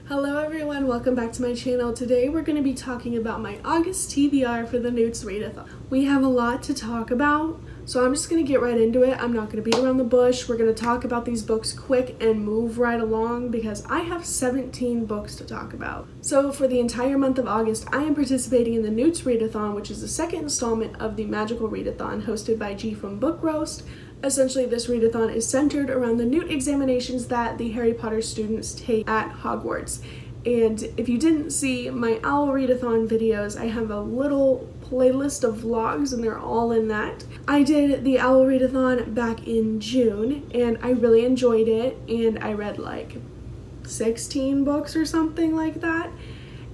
Hello everyone, welcome back to my channel. Today we're going to be talking about my August TBR for the NEWTs Readathon. We have a lot to talk about, so I'm just going to get right into it. I'm not going to beat around the bush. We're going to talk about these books quick and move right along because I have 17 books to talk about. So for the entire month of August, I am participating in the NEWTs Readathon, which is the second installment of the Magical Readathon hosted by G from Book Roast. Essentially, this readathon is centered around the NEWT examinations that the Harry Potter students take at Hogwarts. And if you didn't see my Owl Readathon videos, I have a little playlist of vlogs and they're all in that. I did the Owl Readathon back in June and I really enjoyed it, and I read like 16 books or something like that.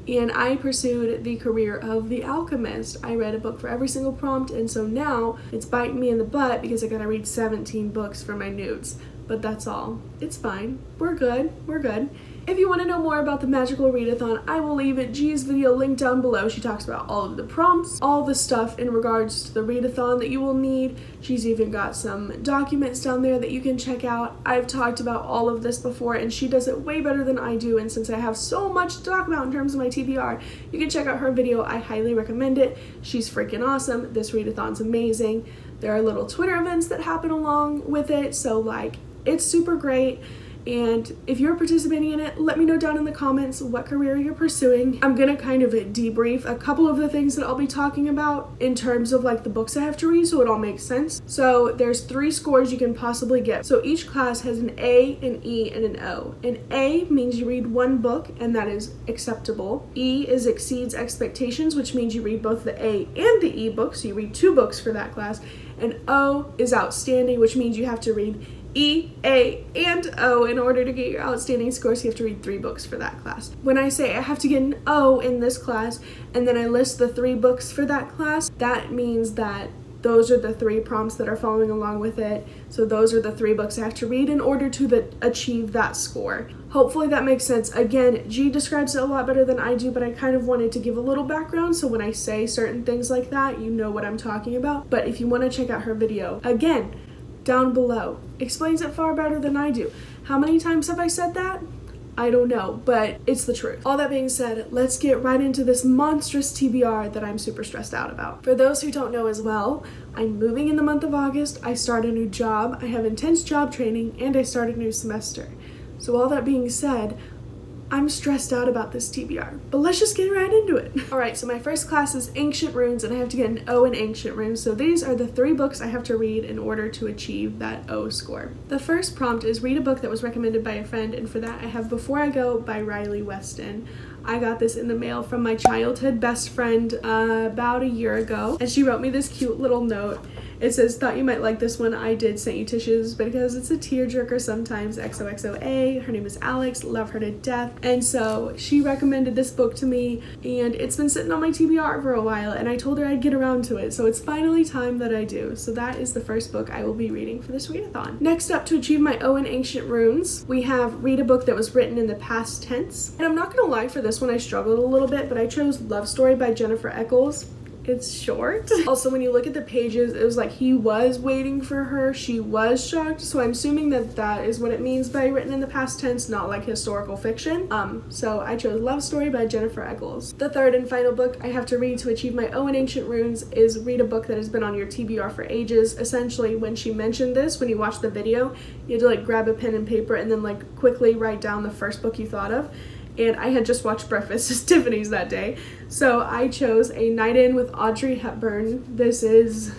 And I pursued the career of the alchemist. I read a book for every single prompt, and so now it's biting me in the butt because I gotta read 17 books for my NEWTs. But that's all. It's fine. We're good. We're good. If you want to know more about the Magical Readathon, I will leave G's video linked down below. She talks about all of the prompts, all the stuff in regards to the readathon that you will need. She's even got some documents down there that you can check out. I've talked about all of this before and she does it way better than I do, and since I have so much to talk about in terms of my TBR, you can check out her video. I highly recommend it. She's freaking awesome. This readathon's amazing. There are little Twitter events that happen along with it, so like it's super great. And if you're participating in it, let me know down in the comments what career you're pursuing. I'm gonna kind of debrief a couple of the things that I'll be talking about in terms of like the books I have to read so it all makes sense. So there's 3 scores you can possibly get. So each class has an A, an E, and an O. An A means you read 1 book and that is acceptable. E is exceeds expectations, which means you read both the A and the E book, so you read 2 books for that class. And O is outstanding, which means you have to read E, A, and O in order to get your outstanding score, so you have to read 3 books for that class. When I say I have to get an O in this class, and then I list the 3 books for that class, that means that those are the 3 prompts that are following along with it. So those are the 3 books I have to read in order to achieve that score. Hopefully that makes sense. Again, G describes it a lot better than I do, but I kind of wanted to give a little background so when I say certain things like that, you know what I'm talking about. But if you want to check out her video, again, down below, explains it far better than I do. How many times have I said that? I don't know, but it's the truth. All that being said, let's get right into this monstrous TBR that I'm super stressed out about. For those who don't know as well, I'm moving in the month of August. I start a new job, I have intense job training, and I start a new semester. So all that being said, I'm stressed out about this TBR, but let's just get right into it. All right, so my first class is Ancient Runes, and I have to get an O in Ancient Runes. So these are the 3 books I have to read in order to achieve that O score. The first prompt is read a book that was recommended by a friend, and for that I have Before I Go by Riley Weston. I got this in the mail from my childhood best friend about a year ago, and she wrote me this cute little note. It says, thought you might like this one. I did, sent you tissues because it's a tearjerker sometimes. XOXOA. Her name is Alex. Love her to death. And so she recommended this book to me, and it's been sitting on my TBR for a while, and I told her I'd get around to it. So it's finally time that I do. So that is the first book I will be reading for this readathon. Next up, to achieve my O in Ancient Runes, we have read a book that was written in the past tense. And I'm not gonna lie, for this one I struggled a little bit, but I chose Love Story by Jennifer Eccles. It's short. Also, when you look at the pages, it was like he was waiting for her, she was shocked, so I'm assuming that that is what it means by written in the past tense, not like historical fiction. So I chose Love Story by Jennifer Eccles. The third and final book I have to read to achieve my O in Ancient Runes is read a book that has been on your TBR for ages. Essentially, when she mentioned this, when you watch the video, you had to like grab a pen and paper and then like quickly write down the first book you thought of. And I had just watched Breakfast at Tiffany's that day. So I chose A Night In with Audrey Hepburn. This is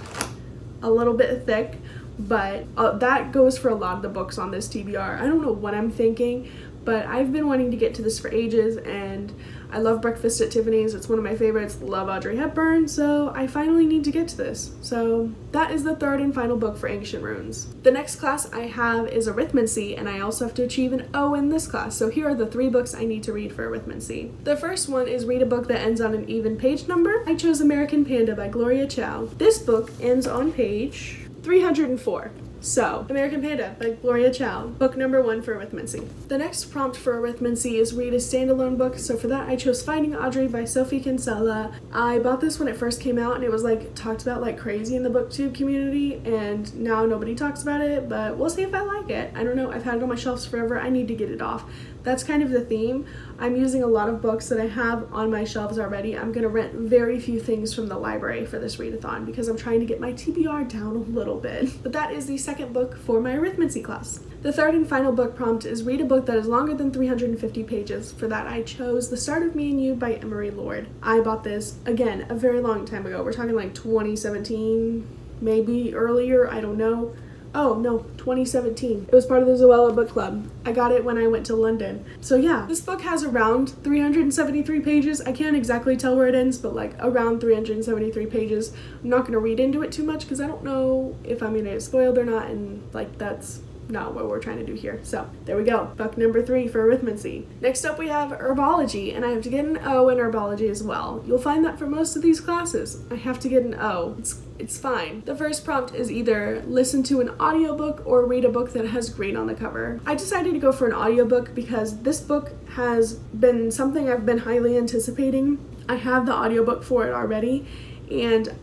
a little bit thick, but that goes for a lot of the books on this TBR. I don't know what I'm thinking, but I've been wanting to get to this for ages, and I love Breakfast at Tiffany's. It's one of my favorites. Love Audrey Hepburn, so I finally need to get to this. So that is the third and final book for Ancient Runes. The next class I have is Arithmancy, and I also have to achieve an O in this class. So here are the 3 books I need to read for Arithmancy. The first one is read a book that ends on an even page number. I chose American Panda by Gloria Chow. This book ends on page 304. So, American Panda by Gloria Chow, book number 1 for Arithmancy. The next prompt for Arithmancy is read a standalone book, so for that I chose Finding Audrey by Sophie Kinsella. I bought this when it first came out and it was like talked about like crazy in the booktube community, and now nobody talks about it, but we'll see if I like it. I don't know, I've had it on my shelves forever, I need to get it off. That's kind of the theme. I'm using a lot of books that I have on my shelves already. I'm going to rent very few things from the library for this readathon because I'm trying to get my TBR down a little bit. But that is the second book for my arithmancy class. The third and final book prompt is read a book that is longer than 350 pages. For that, I chose The Start of Me and You by Emery Lord. I bought this, again, a very long time ago. We're talking like 2017, maybe earlier, I don't know. Oh, no, 2017. It was part of the Zoella book club. I got it when I went to London. So yeah, this book has around 373 pages. I can't exactly tell where it ends, but like around 373 pages. I'm not going to read into it too much because I don't know if I'm going to get spoiled or not, and like that's not what we're trying to do here. So there we go. Book number 3 for arithmancy. Next up we have herbology, and I have to get an O in herbology as well. You'll find that for most of these classes, I have to get an O. It's fine. The first prompt is either listen to an audiobook or read a book that has green on the cover. I decided to go for an audiobook because this book has been something I've been highly anticipating. I have the audiobook for it already, and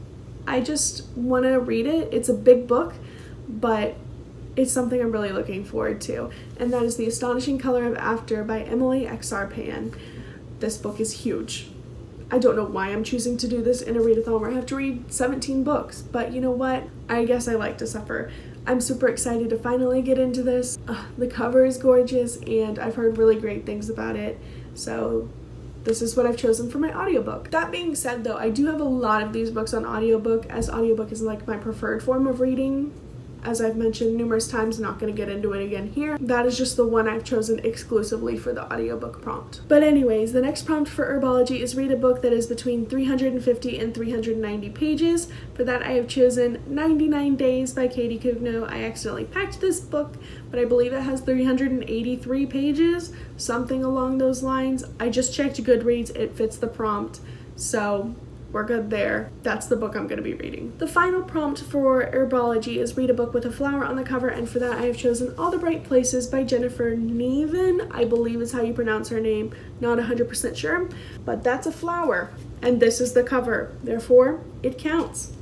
I just want to read it. It's a big book, but it's something I'm really looking forward to, and that is The Astonishing Color of After by Emily X.R. Pan. This book is huge. I don't know why I'm choosing to do this in a readathon where I have to read 17 books, but you know what? I guess I like to suffer. I'm super excited to finally get into this. The cover is gorgeous, and I've heard really great things about it, so this is what I've chosen for my audiobook. That being said though, I do have a lot of these books on audiobook, as audiobook is like my preferred form of reading. As I've mentioned numerous times, I'm not going to get into it again here. That is just the one I've chosen exclusively for the audiobook prompt. But anyways, the next prompt for herbology is read a book that is between 350 and 390 pages. For that, I have chosen 99 Days by Katie Kugno. I accidentally packed this book, but I believe it has 383 pages, something along those lines. I just checked Goodreads, it fits the prompt, so we're good there. That's the book I'm going to be reading. The final prompt for herbology is read a book with a flower on the cover, and for that I have chosen All the Bright Places by Jennifer Neven, I believe is how you pronounce her name. Not 100% sure, but that's a flower, and this is the cover. Therefore, it counts.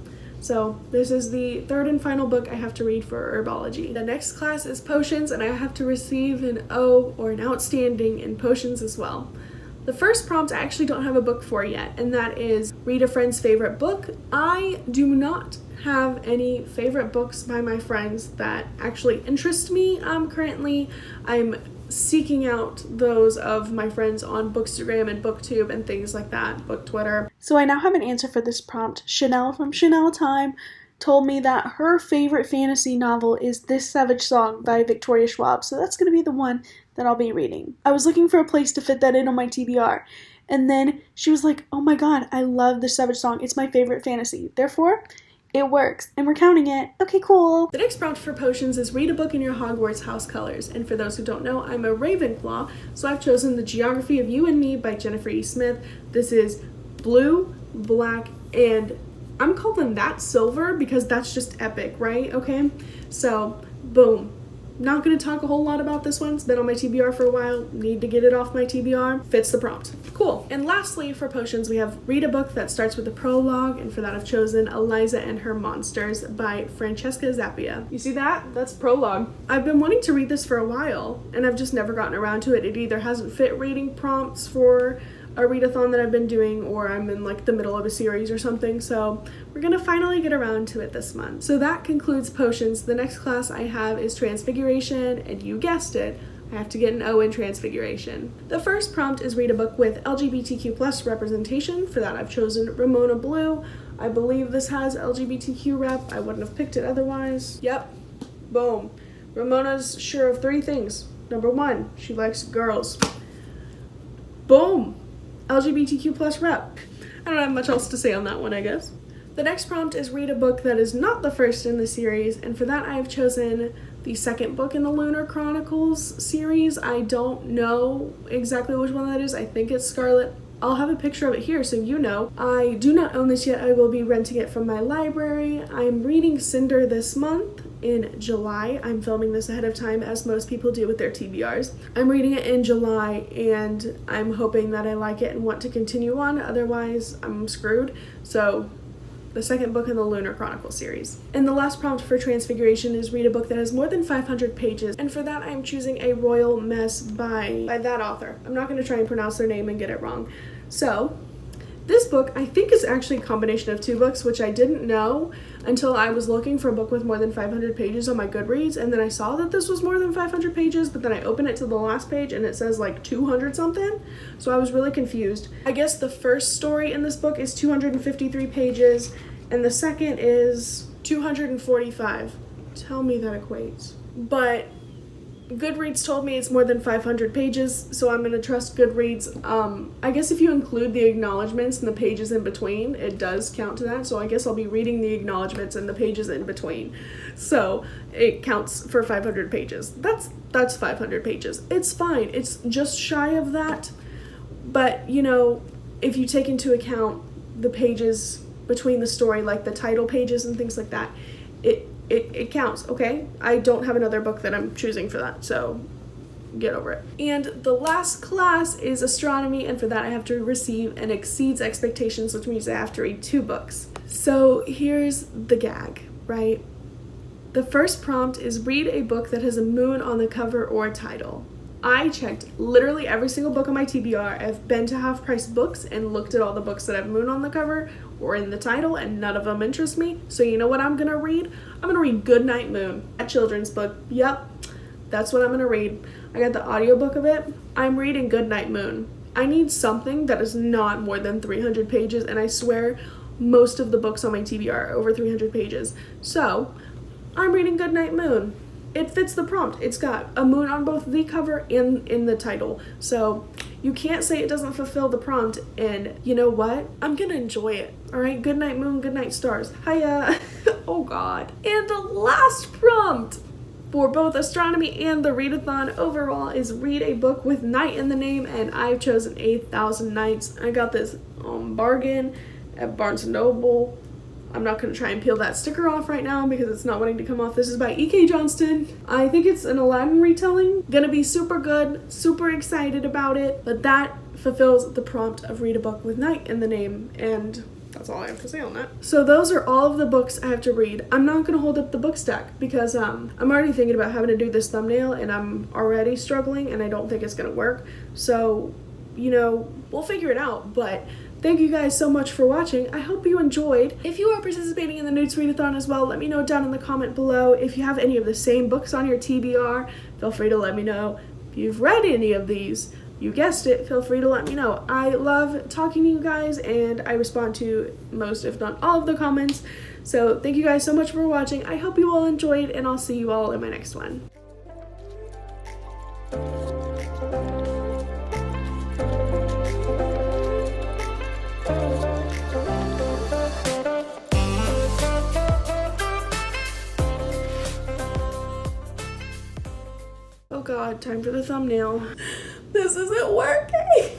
So this is the third and final book I have to read for herbology. The next class is potions, and I have to receive an O or an outstanding in potions as well. The first prompt I actually don't have a book for yet, and that is read a friend's favorite book. I do not have any favorite books by my friends that actually interest me currently. I'm seeking out those of my friends on Bookstagram and BookTube and things like that, Book Twitter. So I now have an answer for this prompt. Chanel from Chanel Time told me that her favorite fantasy novel is This Savage Song by Victoria Schwab, so that's going to be the one that I'll be reading. I was looking for a place to fit that in on my TBR, and then she was like, oh my god, I love This Savage Song, it's my favorite fantasy. Therefore, it works, and we're counting it. Okay, cool. The next prompt for potions is read a book in your Hogwarts house colors, and for those who don't know, I'm a Ravenclaw, so I've chosen The Geography of You and Me by Jennifer E. Smith. This is blue, black, and I'm calling that silver because that's just epic, right? Okay, so boom. Not going to talk a whole lot about this one. It's been on my TBR for a while. Need to get it off my TBR. Fits the prompt. Cool. And lastly, for potions, we have read a book that starts with a prologue, and for that I've chosen Eliza and Her Monsters by Francesca Zappia. You see that? That's prologue. I've been wanting to read this for a while, and I've just never gotten around to it. It either hasn't fit reading prompts for a readathon that I've been doing, or I'm in like the middle of a series or something, so we're gonna finally get around to it this month. So that concludes potions. The next class I have is Transfiguration, and you guessed it, I have to get an O in Transfiguration. The first prompt is read a book with LGBTQ plus representation. For that I've chosen Ramona Blue. I believe this has LGBTQ rep. I wouldn't have picked it otherwise. Yep, boom. Ramona's sure of 3 things. Number 1, she likes girls. Boom. LGBTQ plus rep. I don't have much else to say on that one, I guess. The next prompt is read a book that is not the first in the series, and for that I have chosen the second book in the Lunar Chronicles series. I don't know exactly which one that is. I think it's Scarlet. I'll have a picture of it here so you know. I do not own this yet. I will be renting it from my library. I'm reading Cinder this month in July. I'm filming this ahead of time, as most people do with their TBRs. I'm reading it in July, and I'm hoping that I like it and want to continue on. Otherwise, I'm screwed. So the second book in the Lunar Chronicle series. And the last prompt for Transfiguration is read a book that has more than 500 pages. And for that, I'm choosing A Royal Mess by that author. I'm not going to try and pronounce their name and get it wrong. So, this book, I think, is actually a combination of 2 books, which I didn't know until I was looking for a book with more than 500 pages on my Goodreads, and then I saw that this was more than 500 pages, but then I opened it to the last page and it says like 200 something, so I was really confused. I guess the first story in this book is 253 pages, and the second is 245. Tell me that equates. But Goodreads told me it's more than 500 pages, so I'm going to trust Goodreads. I guess if you include the acknowledgments and the pages in between, it does count to that, so I guess I'll be reading the acknowledgments and the pages in between. So it counts for 500 pages. That's 500 pages. It's fine. It's just shy of that, but, you know, if you take into account the pages between the story, like the title pages and things like that, it counts, okay? I don't have another book that I'm choosing for that, so get over it. And the last class is astronomy, and for that I have to receive and exceeds expectations, which means I have to read 2 books. So here's the gag, right? The first prompt is read a book that has a moon on the cover or title. I checked literally every single book on my TBR. I've been to Half Price Books and looked at all the books that have moon on the cover or in the title, and none of them interest me. So you know what I'm gonna read? I'm gonna read Goodnight Moon, a children's book. Yep, that's what I'm gonna read. I got the audiobook of it. I'm reading Goodnight Moon. I need something that is not more than 300 pages, and I swear most of the books on my TBR are over 300 pages. So I'm reading Goodnight Moon. It fits the prompt. It's got a moon on both the cover and in the title. So you can't say it doesn't fulfill the prompt, and you know what? I'm gonna enjoy it. All right, Goodnight Moon, Goodnight Stars. Hiya. Oh God. And the last prompt for both astronomy and the readathon overall is read a book with night in the name, and I've chosen 8,000 Nights. I got this bargain at Barnes & Noble. I'm not going to try and peel that sticker off right now because it's not wanting to come off. This is by E.K. Johnston. I think it's an Aladdin retelling. Gonna be super good, super excited about it, but that fulfills the prompt of read a book with night in the name, and that's all I have to say on that. So those are all of the books I have to read. I'm not going to hold up the book stack because I'm already thinking about having to do this thumbnail, and I'm already struggling, and I don't think it's going to work. So, you know, we'll figure it out, but thank you guys so much for watching. I hope you enjoyed. If you are participating in the NEWTs Readathon as well, let me know down in the comment below. If you have any of the same books on your TBR, feel free to let me know. If you've read any of these, you guessed it, feel free to let me know. I love talking to you guys, and I respond to most, if not all, of the comments. So thank you guys so much for watching. I hope you all enjoyed, and I'll see you all in my next one. Oh God, time for the thumbnail. This isn't working.